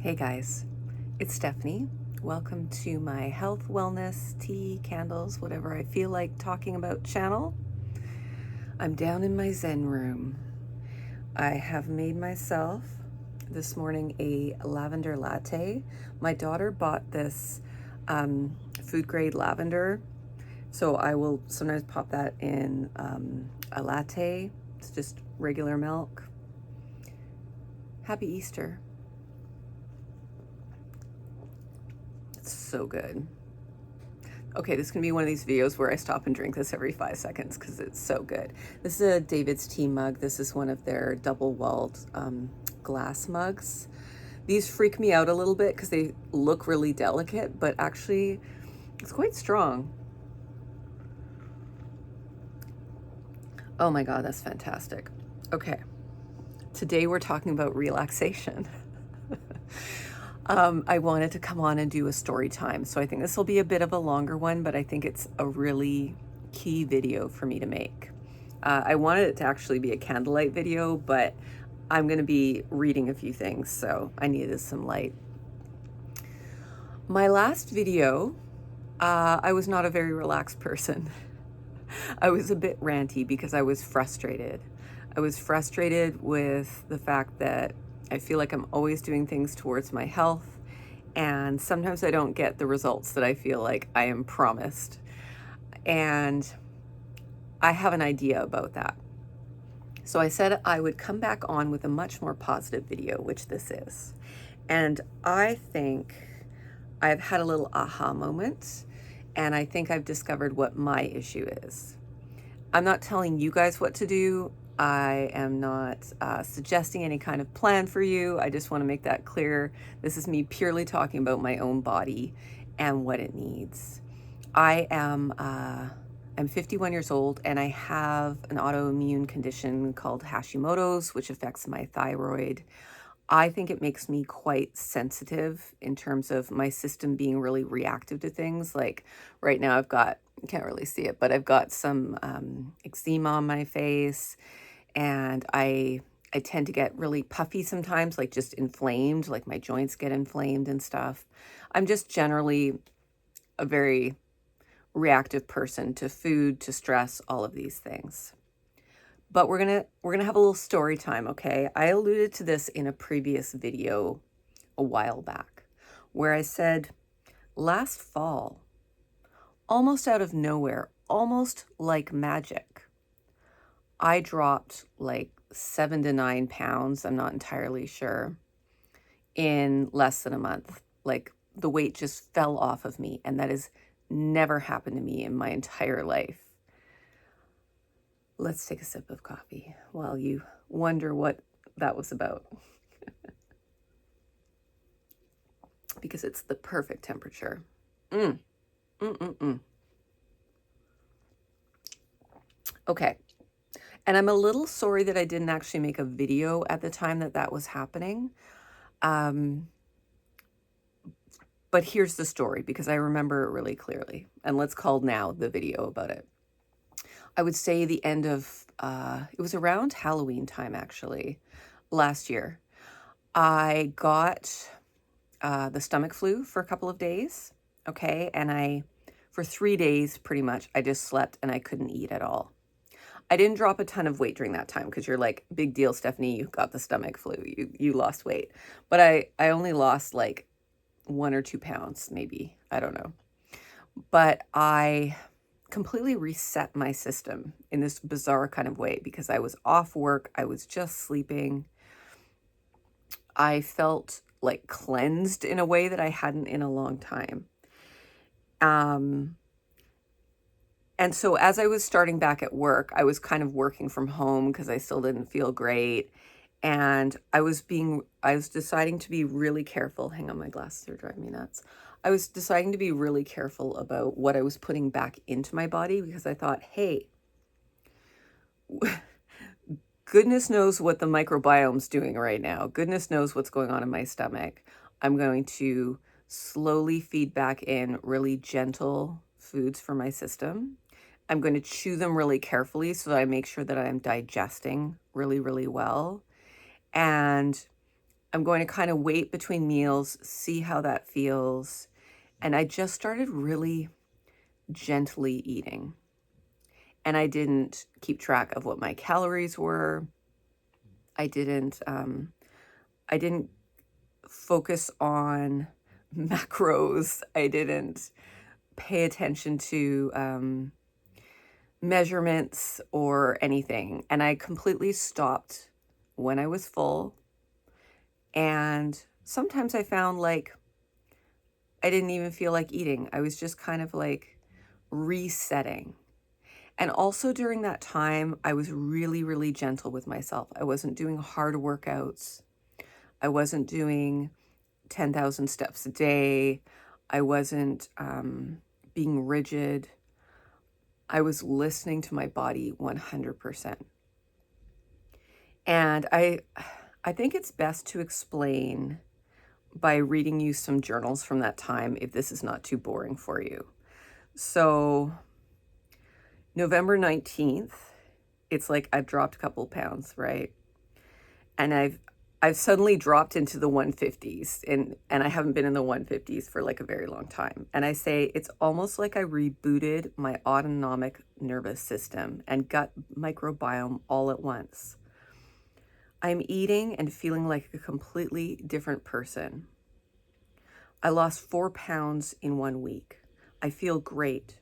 Hey guys, it's Stephanie. Welcome to my health, wellness, tea, candles, whatever I feel like talking about channel. I'm down in my Zen room. I have made myself this morning a lavender latte. My daughter bought this food grade lavender, so I will sometimes pop that in a latte. It's just regular milk. Happy Easter. It's so good. Okay, this is going to be one of these videos where I stop and drink this every 5 seconds because it's so good. This is a David's tea mug. This is one of their double-walled glass mugs. These freak me out a little bit because they look really delicate, but actually it's quite strong. Oh my God, that's fantastic. Okay, today we're talking about relaxation. I wanted to come on and do a story time, so I think this will be a bit of a longer one, but I think it's a really key video for me to make. I wanted it to actually be a candlelight video, but I'm going to be reading a few things, so I needed some light. My last video, I was not a very relaxed person. I was a bit ranty because I was frustrated. I was frustrated with the fact that I feel like I'm always doing things towards my health, and sometimes I don't get the results that I feel like I am promised. And I have an idea about that. So I said I would come back on with a much more positive video, which this is. And I think I've had a little aha moment, and I think I've discovered what my issue is. I'm not telling you guys what to do. I am not suggesting any kind of plan for you. I just want to make that clear. This is me purely talking about my own body and what it needs. I'm 51 years old, and I have an autoimmune condition called Hashimoto's, which affects my thyroid. I think it makes me quite sensitive in terms of my system being really reactive to things. Like right now I've got, you can't really see it, but I've got some eczema on my face, and I tend to get really puffy sometimes, like just inflamed, like my joints get inflamed and stuff. I'm just generally a very reactive person to food, to stress, all of these things. But we're gonna have a little story time, okay? I alluded to this in a previous video a while back, where I said last fall, almost out of nowhere, almost like magic, I dropped like 7 to 9 pounds, I'm not entirely sure, in less than a month. Like the weight just fell off of me, and that has never happened to me in my entire life. Let's take a sip of coffee while you wonder what that was about. Because it's the perfect temperature. Okay. And I'm a little sorry that I didn't actually make a video at the time that that was happening. But here's the story, because I remember it really clearly. And let's call now the video about it. I would say the end of, it was around Halloween time, actually, last year. I got the stomach flu for a couple of days, okay? And for 3 days, pretty much, I just slept and I couldn't eat at all. I didn't drop a ton of weight during that time, because you're like, big deal, Stephanie, you got the stomach flu, you lost weight. But I only lost like 1 or 2 pounds, maybe, I don't know. But I completely reset my system in this bizarre kind of way, because I was off work, I was just sleeping. I felt like cleansed in a way that I hadn't in a long time. And so as I was starting back at work, I was kind of working from home because I still didn't feel great. And I was deciding to be really careful. Hang on, my glasses are driving me nuts. I was deciding to be really careful about what I was putting back into my body, because I thought, hey, goodness knows what the microbiome's doing right now. Goodness knows what's going on in my stomach. I'm going to slowly feed back in really gentle foods for my system. I'm going to chew them really carefully so that I make sure that I'm digesting really, really well. And I'm going to kind of wait between meals, see how that feels. And I just started really gently eating. And I didn't keep track of what my calories were. I didn't focus on macros. I didn't pay attention to measurements or anything. And I completely stopped when I was full. And sometimes I found like I didn't even feel like eating. I was just kind of like resetting. And also during that time, I was really, really gentle with myself. I wasn't doing hard workouts. I wasn't doing 10,000 steps a day. I wasn't being rigid. I was listening to my body 100%. And I think it's best to explain by reading you some journals from that time if this is not too boring for you. So November 19th, it's like I've dropped a couple pounds, right? And I've suddenly dropped into the 150s, and I haven't been in the 150s for like a very long time. And I say it's almost like I rebooted my autonomic nervous system and gut microbiome all at once. I'm eating and feeling like a completely different person. I lost 4 pounds in 1 week. I feel great,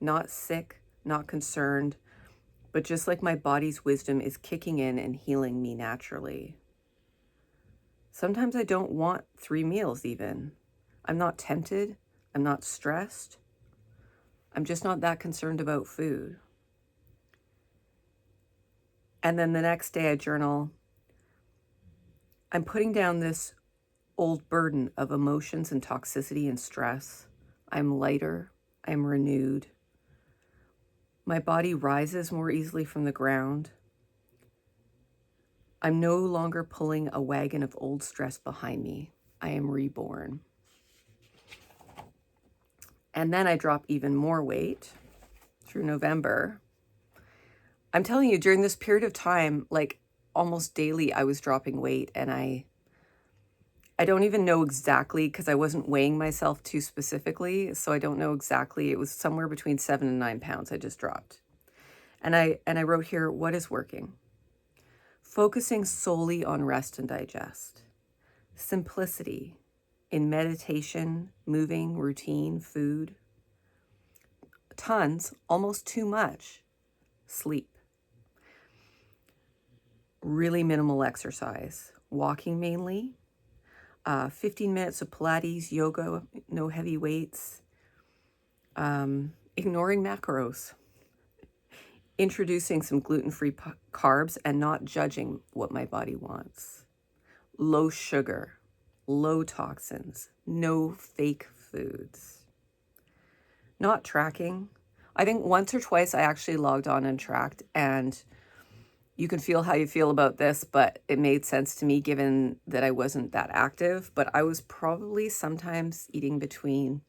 not sick, not concerned, but just like my body's wisdom is kicking in and healing me naturally. Sometimes I don't want 3 meals even. I'm not tempted. I'm not stressed. I'm just not that concerned about food. And then the next day I journal, I'm putting down this old burden of emotions and toxicity and stress. I'm lighter. I'm renewed. My body rises more easily from the ground. I'm no longer pulling a wagon of old stress behind me. I am reborn. And then I drop even more weight through November. I'm telling you, during this period of time, like almost daily, I was dropping weight, and I don't even know exactly because I wasn't weighing myself too specifically. So I don't know exactly. It was somewhere between 7 and 9 pounds I just dropped. And I wrote here, what is working? Focusing solely on rest and digest. Simplicity in meditation, moving, routine, food. Tons, almost too much, sleep. Really minimal exercise. Walking mainly. 15 minutes of Pilates, yoga, no heavy weights. Ignoring macros. Introducing some gluten-free carbs and not judging what my body wants. Low sugar, low toxins, no fake foods. Not tracking. I think once or twice I actually logged on and tracked, and you can feel how you feel about this, but it made sense to me given that I wasn't that active, but I was probably sometimes eating between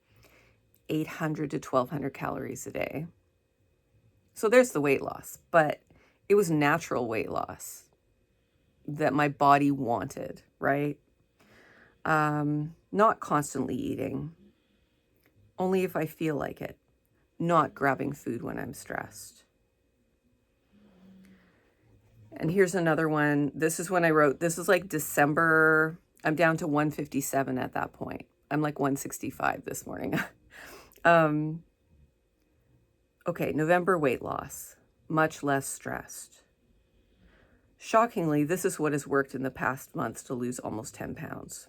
800 to 1200 calories a day. So there's the weight loss, but it was natural weight loss that my body wanted, right? Not constantly eating, only if I feel like it, not grabbing food when I'm stressed. And here's another one. This is when I wrote, this is like December. I'm down to 157 at that point. I'm like 165 this morning. Okay, November weight loss, much less stressed. Shockingly, this is what has worked in the past months to lose almost 10 pounds.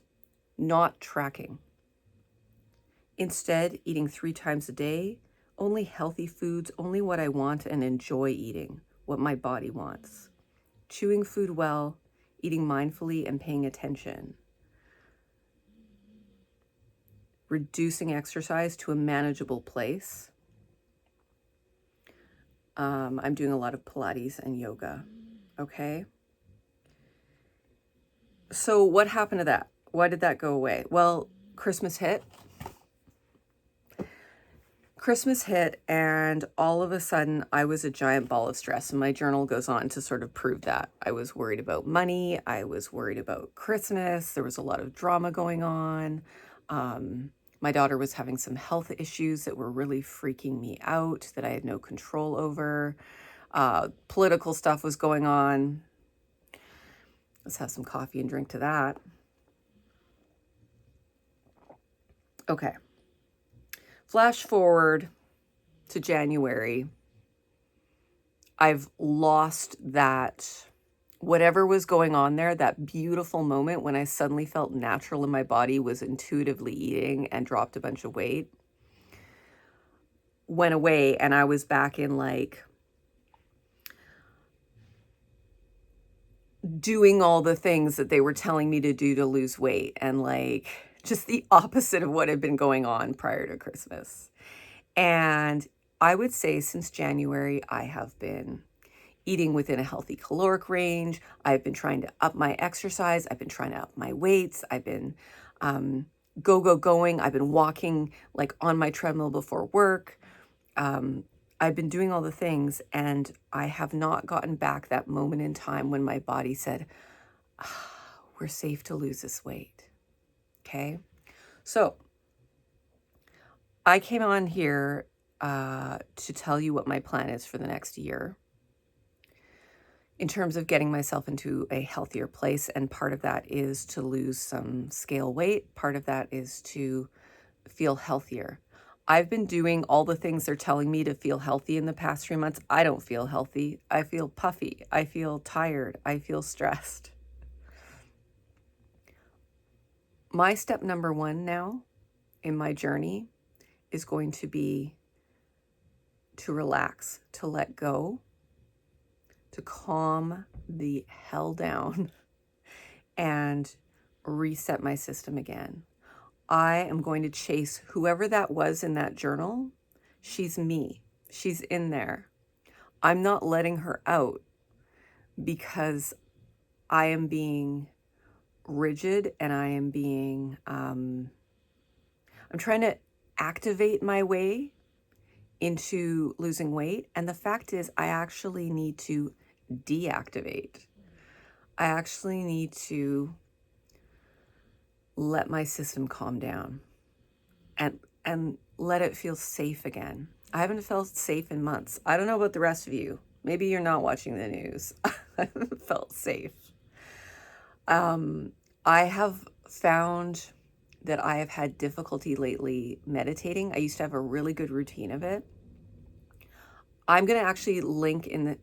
Not tracking. Instead, eating 3 times a day, only healthy foods, only what I want and enjoy eating, what my body wants. Chewing food well, eating mindfully and paying attention. Reducing exercise to a manageable place. I'm doing a lot of Pilates and yoga. Okay. So what happened to that? Why did that go away? Well, Christmas hit. Christmas hit, and all of a sudden I was a giant ball of stress. And my journal goes on to sort of prove that. I was worried about money. I was worried about Christmas. There was a lot of drama going on. My daughter was having some health issues that were really freaking me out that I had no control over. Political stuff was going on. Let's have some coffee and drink to that. Okay. Flash forward to January. I've lost that, whatever was going on there, that beautiful moment when I suddenly felt natural in my body, was intuitively eating and dropped a bunch of weight, went away, and I was back in like doing all the things that they were telling me to do to lose weight, and like just the opposite of what had been going on prior to Christmas. And I would say since January, I have been eating within a healthy caloric range. I've been trying to up my exercise. I've been trying to up my weights. I've been going. I've been walking like on my treadmill before work. I've been doing all the things, and I have not gotten back that moment in time when my body said, we're safe to lose this weight. Okay. So I came on here to tell you what my plan is for the next year in terms of getting myself into a healthier place. And part of that is to lose some scale weight. Part of that is to feel healthier. I've been doing all the things they're telling me to feel healthy in the past 3 months. I don't feel healthy. I feel puffy. I feel tired. I feel stressed. My step number one now in my journey is going to be to relax, to let go, to calm the hell down and reset my system again. I am going to chase whoever that was in that journal. She's me. She's in there. I'm not letting her out because I am being rigid and I am being, I'm trying to activate my way into losing weight. And the fact is, I actually need to deactivate. I actually need to let my system calm down and let it feel safe again. I haven't felt safe in months. I don't know about the rest of you. Maybe you're not watching the news. I haven't felt safe. I have found that I have had difficulty lately meditating. I used to have a really good routine of it. I'm going to actually link in the,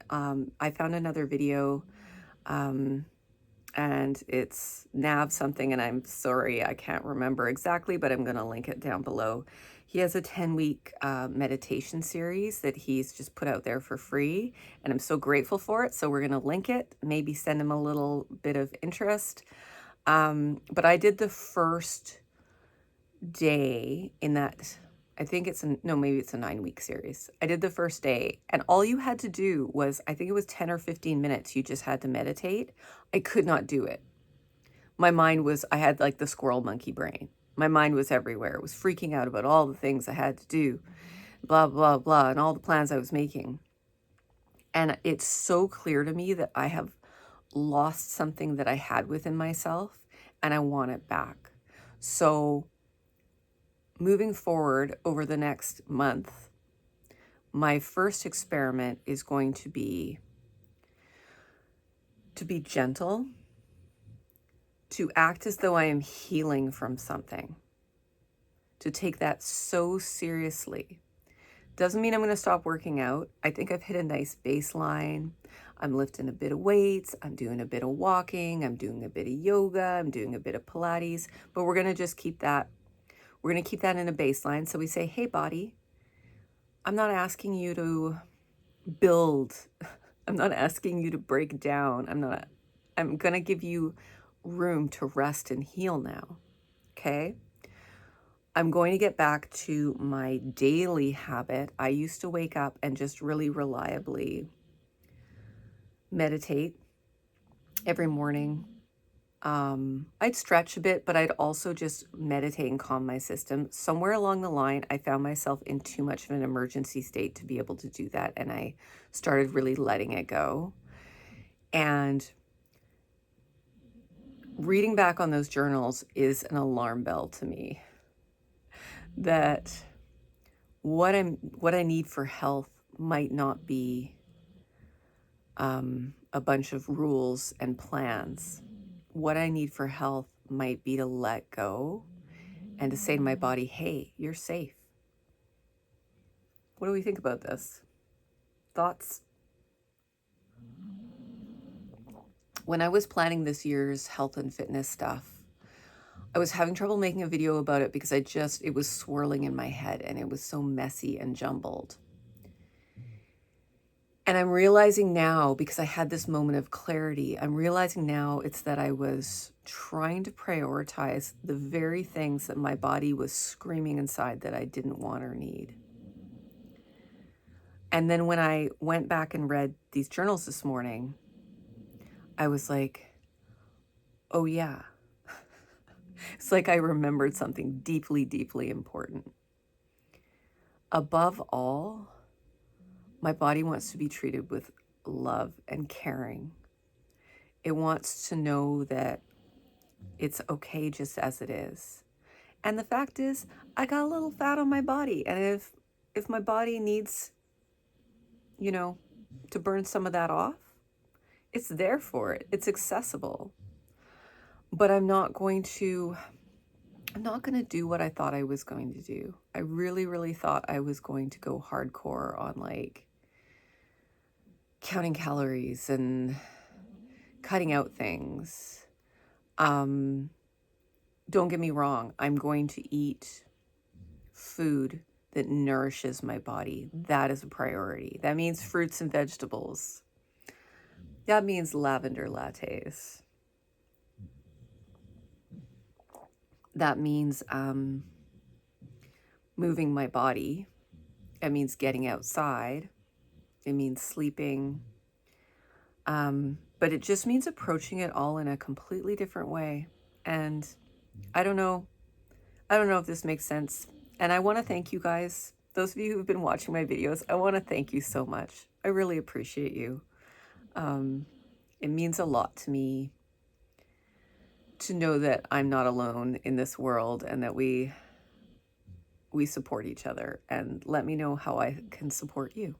I found another video, and it's Nav something, and I'm sorry, I can't remember exactly, but I'm going to link it down below. He has a 10-week meditation series that he's just put out there for free, and I'm so grateful for it. So we're going to link it, maybe send him a little bit of interest. But I did the first day in that, I think it's, no, maybe it's a 9-week series. I did the first day, and all you had to do was, I think it was 10 or 15 minutes, you just had to meditate. I could not do it. My mind was, I had like the squirrel monkey brain. My mind was everywhere. It was freaking out about all the things I had to do, blah, blah, blah, and all the plans I was making. And it's so clear to me that I have lost something that I had within myself, and I want it back. So moving forward over the next month, my first experiment is going to be gentle, to act as though I am healing from something, to take that so seriously. Doesn't mean I'm going to stop working out. I think I've hit a nice baseline. I'm lifting a bit of weights. I'm doing a bit of walking. I'm doing a bit of yoga. I'm doing a bit of Pilates. But we're going to just keep that. We're going to keep that in a baseline. So we say, hey, body, I'm not asking you to build. I'm not asking you to break down. I'm going to give you room to rest and heal now. Okay? I'm going to get back to my daily habit. I used to wake up and just really reliably meditate every morning. I'd stretch a bit, but I'd also just meditate and calm my system. Somewhere along the line, I found myself in too much of an emergency state to be able to do that. And I started really letting it go. And reading back on those journals is an alarm bell to me that what I need for health might not be a bunch of rules and plans. What I need for health might be to let go and to say to my body, hey, you're safe. What do we think about this? Thoughts? When I was planning this year's health and fitness stuff, I was having trouble making a video about it because it was swirling in my head and it was so messy and jumbled. And I'm realizing now, because I had this moment of clarity, I'm realizing now it's that I was trying to prioritize the very things that my body was screaming inside that I didn't want or need. And then when I went back and read these journals this morning, I was like, oh yeah. It's like I remembered something deeply, deeply important. Above all, my body wants to be treated with love and caring. It wants to know that it's okay just as it is. And the fact is, I got a little fat on my body. And if my body needs, to burn some of that off, it's there for it. It's accessible. But I'm not going to do what I thought I was going to do. I really, really thought I was going to go hardcore on like counting calories and cutting out things. Don't get me wrong. I'm going to eat food that nourishes my body. That is a priority. That means fruits and vegetables. That means lavender lattes. That means moving my body. It means getting outside. It means sleeping. But it just means approaching it all in a completely different way. And I don't know if this makes sense. And I want to thank you guys. Those of you who've been watching my videos, I want to thank you so much. I really appreciate you. It means a lot to me to know that I'm not alone in this world and that we support each other, and let me know how I can support you.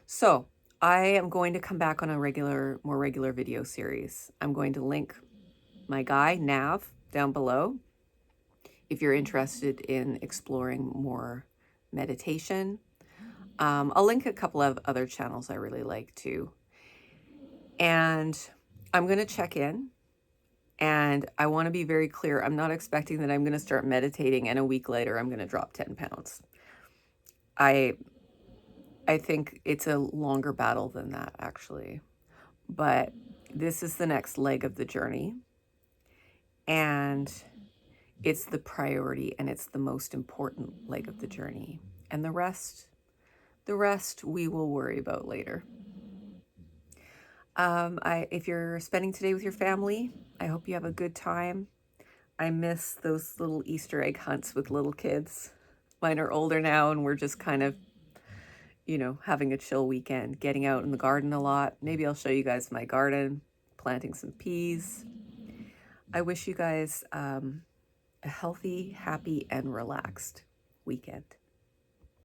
So I am going to come back on a more regular video series. I'm going to link my guy, Nav, down below if you're interested in exploring more meditation. I'll link a couple of other channels I really like too. And I'm going to check in. And I want to be very clear. I'm not expecting that I'm going to start meditating and a week later I'm going to drop 10 pounds. I think it's a longer battle than that, actually. But this is the next leg of the journey. And it's the priority and it's the most important leg of the journey. And the rest we will worry about later. If you're spending today with your family, I hope you have a good time. I miss those little Easter egg hunts with little kids. Mine are older now and we're just kind of, having a chill weekend, getting out in the garden a lot. Maybe I'll show you guys my garden, planting some peas. I wish you guys a healthy, happy, and relaxed weekend.